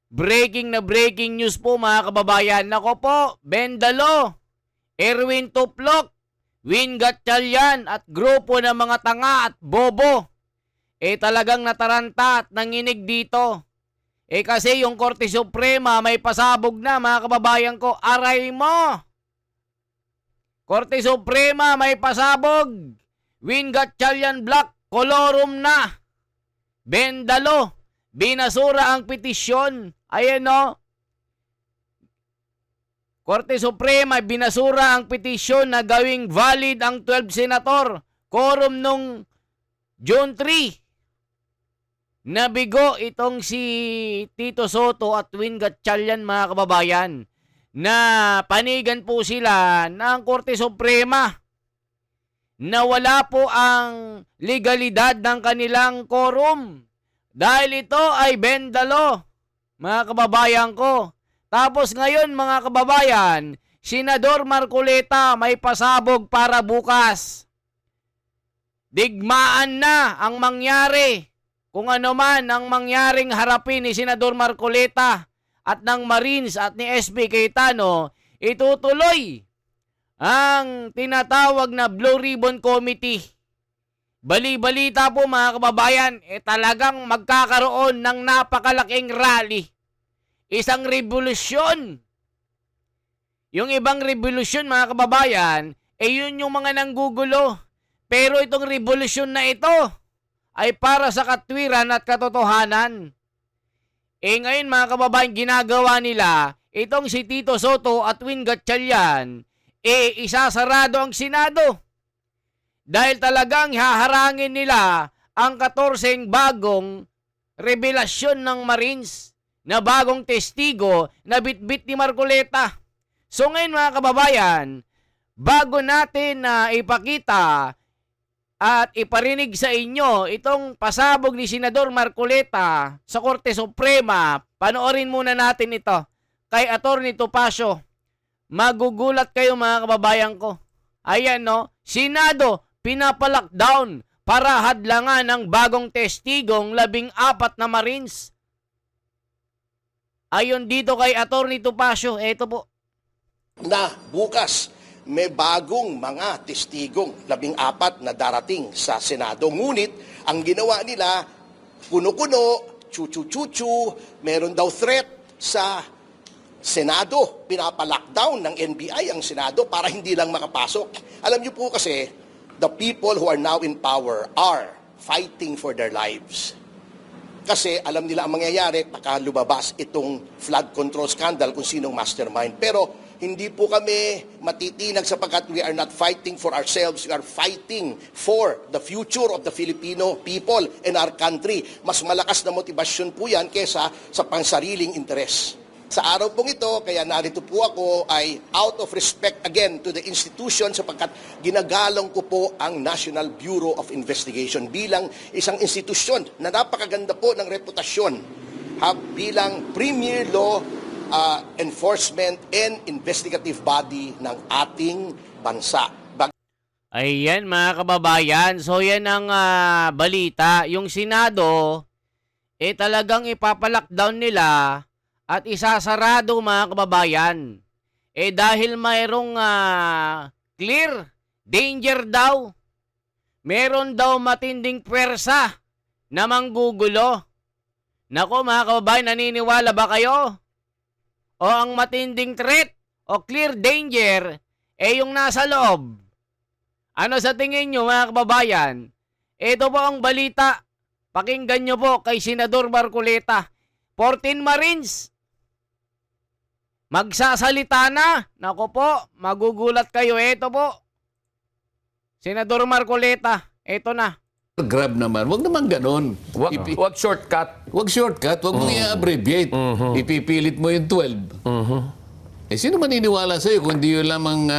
Breaking na breaking news po mga kababayan. Nako po, Bendalo, Erwin Tuplok, Win Gatchalian at grupo ng mga tanga at bobo. Talagang nataranta at nanginig dito. Kasi yung Korte Suprema may pasabog na mga kababayan ko. Aray mo! Korte Suprema may pasabog. Win Gatchalian Black, kolorum na. Bendalo, binasura ang petisyon. Ayan o. Korte Suprema binasura ang petisyon na gawing valid ang 12 senator. Quorum nung June 3. Nabigo itong si Tito Soto at Win Gatchalian mga kababayan. Na panigan po sila ng Korte Suprema. Na wala po ang legalidad ng kanilang quorum. Dahil ito ay Bendalo. Mga kababayan ko. Tapos ngayon mga kababayan, Senador Marcoleta may pasabog para bukas. Digmaan na ang mangyari. Kung ano man ang mangyaring harapin ni Senador Marcoleta at ng Marines at ni SB Cayetano, itutuloy ang tinatawag na Blue Ribbon Committee. Bali-balita po mga kababayan, talagang magkakaroon ng napakalaking rally. Isang revolusyon. Yung ibang revolusyon mga kababayan, yun yung mga nanggugulo. Pero itong revolusyon na ito ay para sa katwiran at katotohanan. Ngayon mga kababayan, ginagawa nila, itong si Tito Soto at Win Gatchalian, isasarado ang Senado. Dahil talagang haharangin nila ang 14 bagong revelasyon ng Marines na bagong testigo na bitbit ni Marcoleta. So ngayon mga kababayan, bago natin na ipakita at iparinig sa inyo itong pasabog ni Senador Marcoleta sa Korte Suprema, panoorin muna natin ito kay Atty. Topacio. Magugulat kayo mga kababayan ko. Ayan no, Senado pinapalockdown para hadlangan ng bagong testigong 14 na Marines. Ayon dito kay Atty. Topacio, eto po. Na bukas may bagong mga testigong 14 na darating sa Senado. Ngunit ang ginawa nila, kuno-kuno, chuchu-chuchu, meron daw threat sa Senado. Pinapalockdown ng NBI ang Senado para hindi lang makapasok. Alam niyo po kasi, the people who are now in power are fighting for their lives. Kasi alam nila ang mangyayari, baka lumabas itong flood control scandal kung sinong mastermind. Pero hindi po kami matitinag sapagkat we are not fighting for ourselves. We are fighting for the future of the Filipino people and our country. Mas malakas na motibasyon po yan kesa sa pansariling interes. Sa araw pong ito, kaya narito po ako ay out of respect again to the institution sapagkat ginagalang ko po ang National Bureau of Investigation bilang isang institusyon na napakaganda po ng reputasyon bilang premier law enforcement and investigative body ng ating bansa. Ayan mga kababayan, so yan ang balita. Yung Senado, talagang ipapalockdown nila at isasarado mga kababayan. Dahil mayroong clear danger daw. Meron daw matinding pwersa na manggugulo. Nako mga kababayan, naniniwala ba kayo? O ang matinding threat o clear danger yung nasa loob? Ano sa tingin nyo mga kababayan? Ito po ang balita. Pakinggan nyo po kay Senador Marcoleta. 14 Marines. Magsasalita na. Nako po, magugulat kayo. Ito po. Senador Marcoleta, ito na. Grab naman. Wag naman ganon. Wag shortcut. Wag shortcut. Wag mo i-abbreviate. Ipipilit mo yung 12. Sino maniniwala sa'yo kung di yun lamang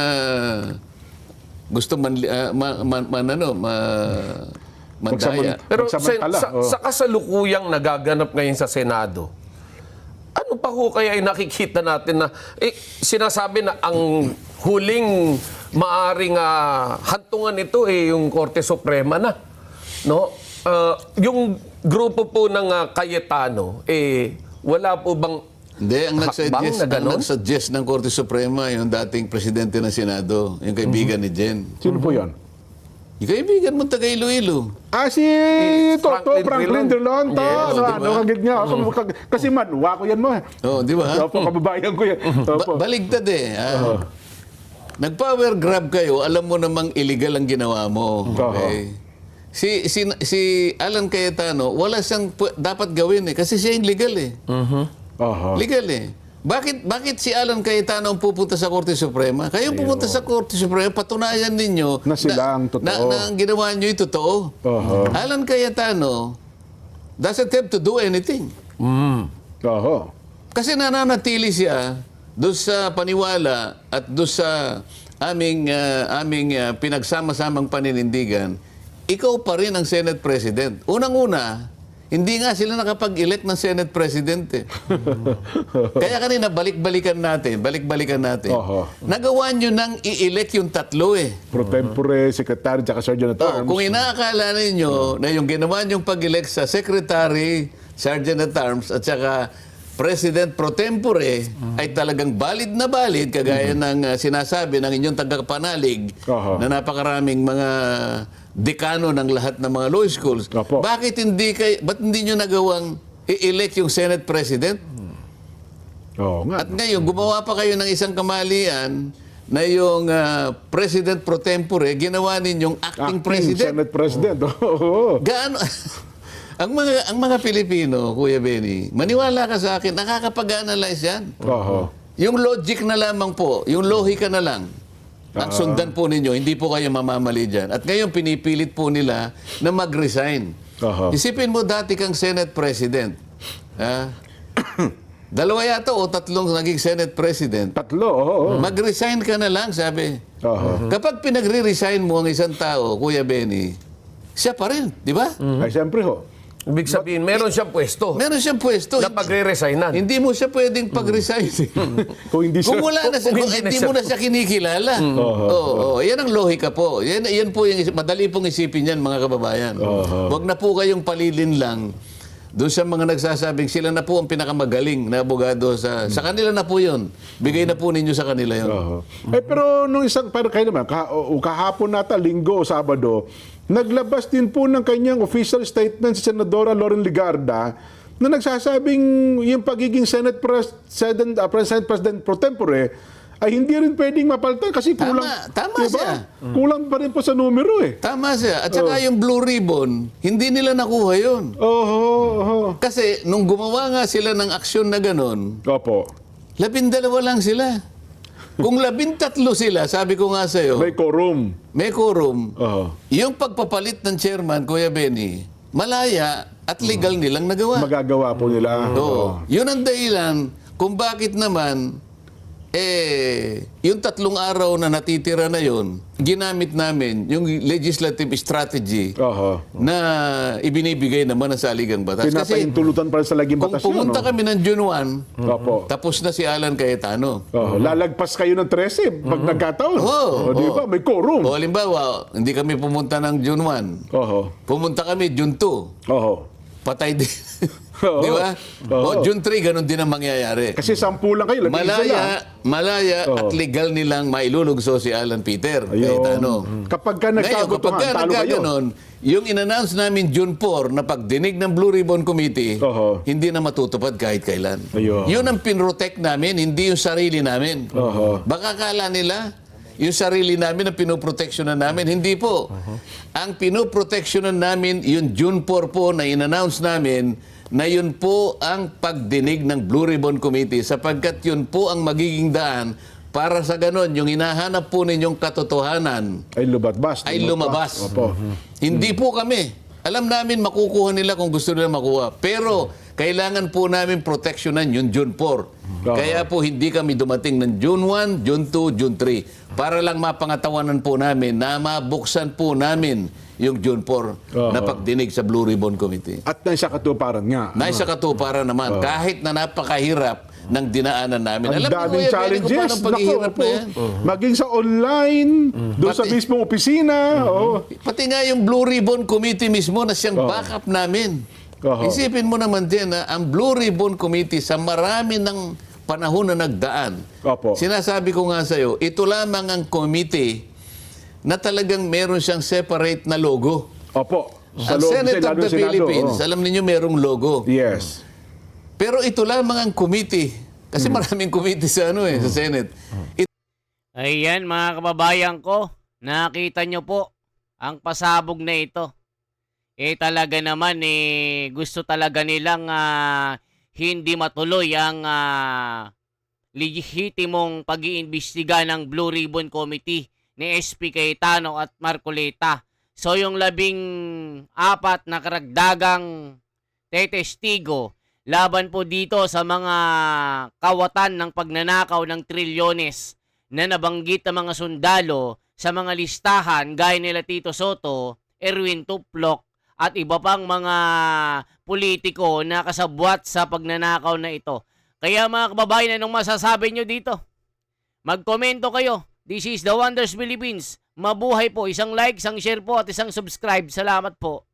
gusto mandaya? Pero sa kasalukuyang nagaganap ngayon sa Senado, ano pa ho kaya ay nakikita natin na sinasabi na ang huling maaring hantungan nito yung Korte Suprema na, no? Yung grupo po ng Cayetano Wala po bang Hindi, hakbang na ang ganon? nagsuggest ng Korte Suprema, yung dating presidente ng Senado, yung kaibigan ni Jen. Sino po yan? Yung kaibigan mo taga Iloilo. Si Toto Franklin Franklin Drilon. To. Yes, Ano, di ba? kagit niya. Kasi manwa ko yan mo. Oh, di ba? Opo, kababayan ko yan. Opo. Baligtad eh. Nag-power grab kayo, alam mo namang illegal ang ginawa mo. Okay? Si Alan Cayetano, wala siyang dapat gawin eh. Kasi siya yung legal eh. Aha. Legal eh. Bakit si Alan Cayetano ang pupunta sa Korte Suprema? Kayong pupunta sa Korte Suprema, patunayan ninyo Na sila ang totoo. Na ang ginawa nyo ay totoo. Alan Cayetano doesn't have to do anything. Oho. Kasi nananatili siya doon sa paniwala at doon sa aming pinagsama-samang paninindigan, ikaw pa rin ang Senate President. Unang-una, hindi nga sila nakapag-elect ng Senate President eh. Kaya kanina, balik-balikan natin. Oho. Nagawa nyo nang i-elect yung tatlo eh. Pro tempore, secretary, tsaka sergeant at arms. Kung inaakala ninyo na yung ginawa nyong pag-elect sa Secretary, Sergeant at Arms, at saka President pro tempore ay talagang valid na valid, kagaya ng sinasabi ng inyong tagapanalig Aha. na napakaraming mga dekano ng lahat ng mga law schools. Opo. Ba't hindi nyo nagawang i-elect yung Senate President? Oo nga. At ngayon, gumawa pa kayo ng isang kamalian na yung President pro tempore, ginawa ninyong acting President. Senate President. Oo. Gaano? ang mga Pilipino, Kuya Benny, maniwala ka sa akin, nakakapag-analyze yan. Oho. Yung logic na lamang po, yung lohika na lang, ang sundan po ninyo, hindi po kayo mamamali dyan. At ngayon, pinipilit po nila na mag-resign. Oho. Isipin mo, dati kang Senate President. Dalawa yata o tatlong naging Senate President. Tatlo, oo. Mag-resign ka na lang, sabi. Oho. Kapag pinagre-resign mo ang isang tao, Kuya Benny, siya pa rin, di ba? Ay, siyempre ho. Ibig sabihin, meron siyang pwesto Meron siyang pwesto. na pagre-resignan. Hindi mo siya pwedeng pag-resign. Kung hindi siya... Kung wala na siya, Kung kung hindi na hindi siya- mo na siya kinikilala. Oo, yan ang lohika po. Yan po yung madali pong isipin yan, mga kababayan. Huwag na po kayong palilin lang doon sa mga nagsasabing sila na po ang pinakamagaling na abogado sa kanila na po yun. Bigay na po ninyo sa kanila yun. Oho. Pero nung pero kayo naman, kahapon nata, linggo o sabado, naglabas din po ng kanyang official statement si Senadora Loren Ligarda na nagsasabing yung pagiging Senate President pro tempore ay hindi rin pwedeng mapalitan kasi kulang. Tama siya. Kulang pa rin po sa numero eh. Tama siya. At saka yung Blue Ribbon, hindi nila nakuha yun. Oho. Kasi nung gumawa nga sila ng aksyon na ganon, Opo. 12 lang sila. Kung 13 sila, sabi ko nga sa'yo, May quorum. may quorum. Oho. Yung pagpapalit ng chairman, Kuya Benny, malaya at legal nilang nagawa. Magagawa po nila. Oo. Yun ang dahilan kung bakit naman, yung 3 araw na natitira na yun, ginamit namin yung legislative strategy Oho. na ibinibigay naman ng saligang batas. Kasi Pinapahintulutan pa rin sa laging kung batas yun. pumunta kami ng June 1, Opo. tapos na si Alan Cayetano. Oho. Lalagpas kayo ng 13 pag nagkataon. Oo. O, di ba? May quorum. O halimbawa, hindi kami pumunta ng June 1. Oho. Pumunta kami June 2. Oho. Patay din. Oo. Di ba? O Oo. June 3, ganun din ang mangyayari. Kasi 10 lang kayo, labing isa lang. Malaya at Oo. legal nilang mailulugso si Alan Peter Ayun. Cayetano. Kapag ka Ngayon, nagkagutuhan, talo kayo. nagkaganon, yung in-announce namin June 4 na pagdinig ng Blue Ribbon Committee, Oho. hindi na matutupad kahit kailan. Ayun. Yun ang pinrotect namin, hindi yung sarili namin. Oho. Baka kala nila, yung sarili namin ang pinoproteksyonan namin. Hindi po. Ang pinoproteksyonan namin, yung June 4 po na in-announce namin, na yun po ang pagdinig ng Blue Ribbon Committee sapagkat yun po ang magiging daan para sa ganon, yung hinahanap po ninyong katotohanan Ay lumabas. ay lumabas. Opo. Hindi po kami. Alam namin makukuha nila kung gusto nila makuha. Pero kailangan po namin proteksyonan yung June 4. Kaya po hindi kami dumating ng June 1, June 2, June 3. Para lang mapangatawanan po namin na mabuksan po namin yung June 4 na pagdinig sa Blue Ribbon Committee. At nasa katuparan nga. Naisa katuparan naman, kahit na napakahirap ng dinaanan namin. Ang Alam mo, daming Kuya Benny, challenges. kung paano ang paghihirap Naku, na yan. Maging sa online, doon sa Pati- mismong opisina. Oo. Pati nga yung Blue Ribbon Committee mismo na siyang backup namin. Oho. Isipin mo naman din na ang Blue Ribbon Committee sa marami ng panahon na nagdaan. Opo. Sinasabi ko nga sa'yo, ito lamang ang committee na talagang meron siyang separate na logo. Opo. Ang loob, Senate of lalo the sa Senado, Philippines, oh. alam ninyo merong logo. Yes. Pero ito lamang ang committee. Kasi maraming committee sa sa Senate. Ayan mga kababayan ko, nakita nyo po ang pasabog na ito. Talaga naman gusto talaga nilang hindi matuloy ang lehitimong pag-iimbestiga ng Blue Ribbon Committee ni SP Cayetano at Marcoleta. So yung 14 na karagdagang tetestigo laban po dito sa mga kawatan ng pagnanakaw ng trilyones na nabanggit ng mga sundalo sa mga listahan gaya nila Tito Soto, Erwin Tuplok at iba pang mga politiko na kasabwat sa pagnanakaw na ito. Kaya mga kababayan, anong masasabi nyo dito? Magkomento kayo. This is The Wonders Philippines. Mabuhay po. Isang like, isang share po at isang subscribe. Salamat po.